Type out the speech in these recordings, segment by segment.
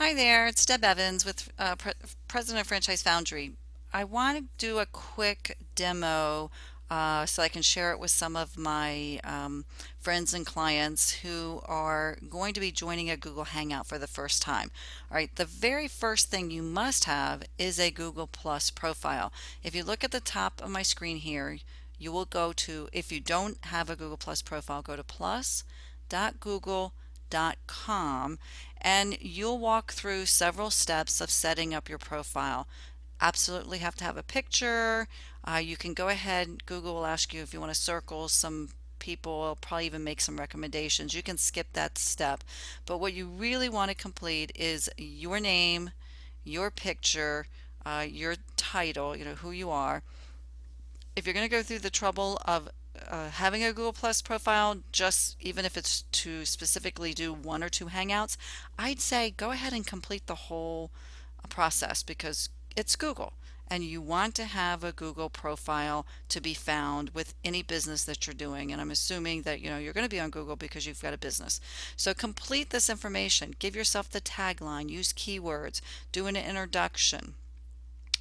Hi there, it's Deb Evans with President of Franchise Foundry. I want to do a quick demo so I can share it with some of my friends and clients who are going to be joining a Google Hangout for the first time. All right, the very first thing you must have is a Google Plus profile. If you look at the top of my screen here, you will go to, if you don't have a Google Plus profile, go to plus.google.com and you'll walk through several steps of setting up your profile. Absolutely have to have a picture. You can go ahead, Google will ask you if you want to circle some people, will probably even make some recommendations. You can skip that step. But what you really want to complete is your name, your picture, your title, who you are. If you're going to go through the trouble of having a Google Plus profile, just even if it's to specifically do one or two Hangouts, I'd say go ahead and complete the whole process because it's Google and you want to have a Google profile to be found with any business that you're doing. And I'm assuming that you're going to be on Google because you've got a business. So complete this information, give yourself the tagline, use keywords, do an introduction.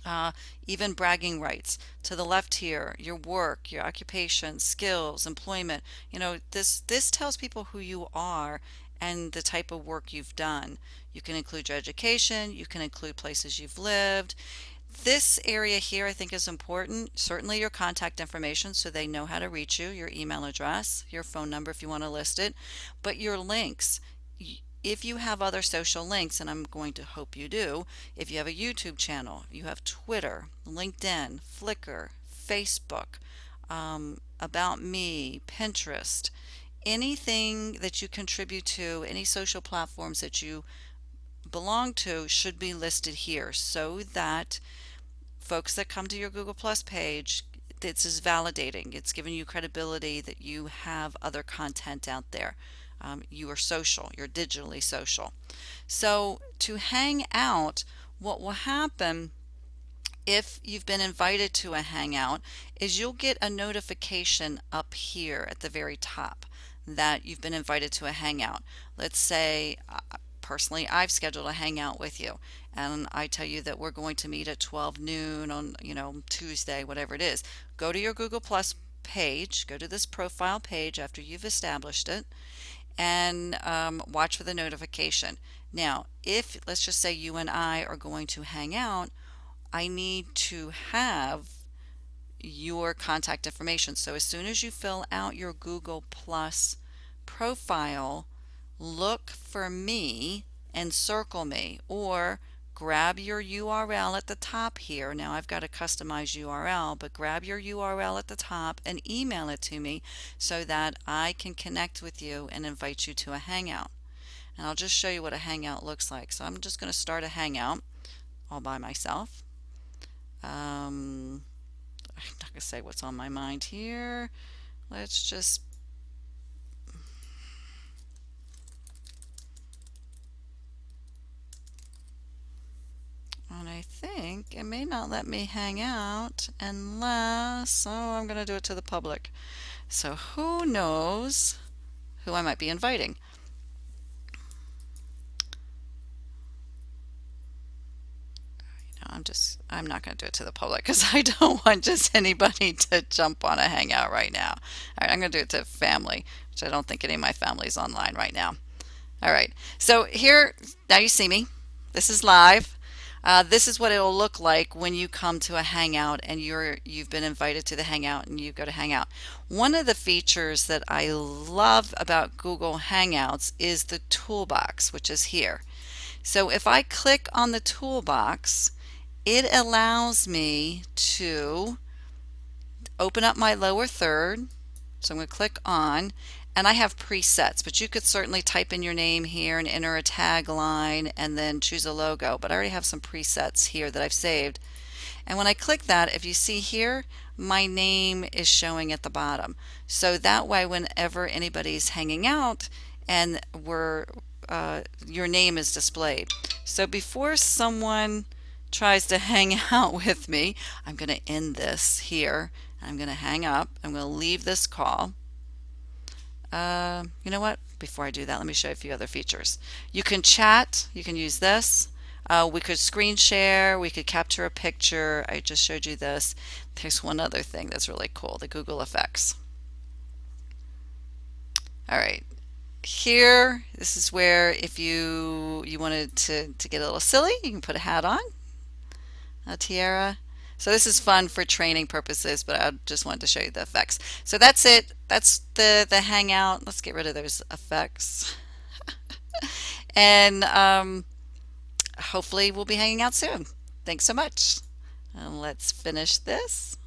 uh, Even bragging rights. To the left here, your work, your occupation, skills, employment. This tells people who you are and the type of work you've done. You can include your education, you can include places you've lived. This area here I think is important. Certainly your contact information so they know how to reach you, your email address, your phone number if you want to list it, but your links. If you have other social links, and I'm going to hope you do, if you have a YouTube channel, you have Twitter, LinkedIn, Flickr, Facebook, About Me, Pinterest, anything that you contribute to, any social platforms that you belong to should be listed here so that folks that come to your Google Plus page, this is validating. It's giving you credibility that you have other content out there. You are social, you're digitally social. So to hang out, what will happen if you've been invited to a hangout is you'll get a notification up here at the very top that you've been invited to a hangout. Let's say personally I've scheduled a hangout with you and I tell you that we're going to meet at 12 noon on Tuesday, whatever it is. Go to your Google Plus page, go to this profile page after you've established it, and watch for the notification. Now, if let's just say you and I are going to hang out, I need to have your contact information. So as soon as you fill out your Google Plus profile, look for me and circle me, or grab your URL at the top here. Now I've got a customized URL, but grab your URL at the top and email it to me so that I can connect with you and invite you to a hangout. And I'll just show you what a hangout looks like. So I'm just going to start a hangout all by myself. I'm not going to say what's on my mind here. Let's just and I think it may not let me hang out unless, oh, I'm going to do it to the public. So who knows who I might be inviting? I'm not going to do it to the public because I don't want just anybody to jump on a hangout right now. All right, I'm going to do it to family, which I don't think any of my family is online right now. All right, so here, now you see me. This is live. This is what it'll look like when you come to a hangout and you've been invited to the hangout and you go to hangout. One of the features that I love about Google Hangouts is the toolbox, which is here. So if I click on the toolbox, it allows me to open up my lower third. So I'm going to click on, and I have presets, but you could certainly type in your name here and enter a tagline and then choose a logo. But I already have some presets here that I've saved. And when I click that, if you see here, my name is showing at the bottom. So that way, whenever anybody's hanging out and your name is displayed. So before someone tries to hang out with me, I'm going to end this here. I'm going to hang up. I'm going to leave this call. You know what? before I do that, let me show you a few other features. You can chat, you can use this. We could screen share, we could capture a picture. I just showed you this. There's one other thing that's really cool, the Google effects. All right. Here, this is where if you wanted to get a little silly, you can put a hat on, a tiara. So this is fun for training purposes, but I just wanted to show you the effects. So that's it. That's the Hangout. Let's get rid of those effects. And hopefully we'll be hanging out soon. Thanks so much. And let's finish this.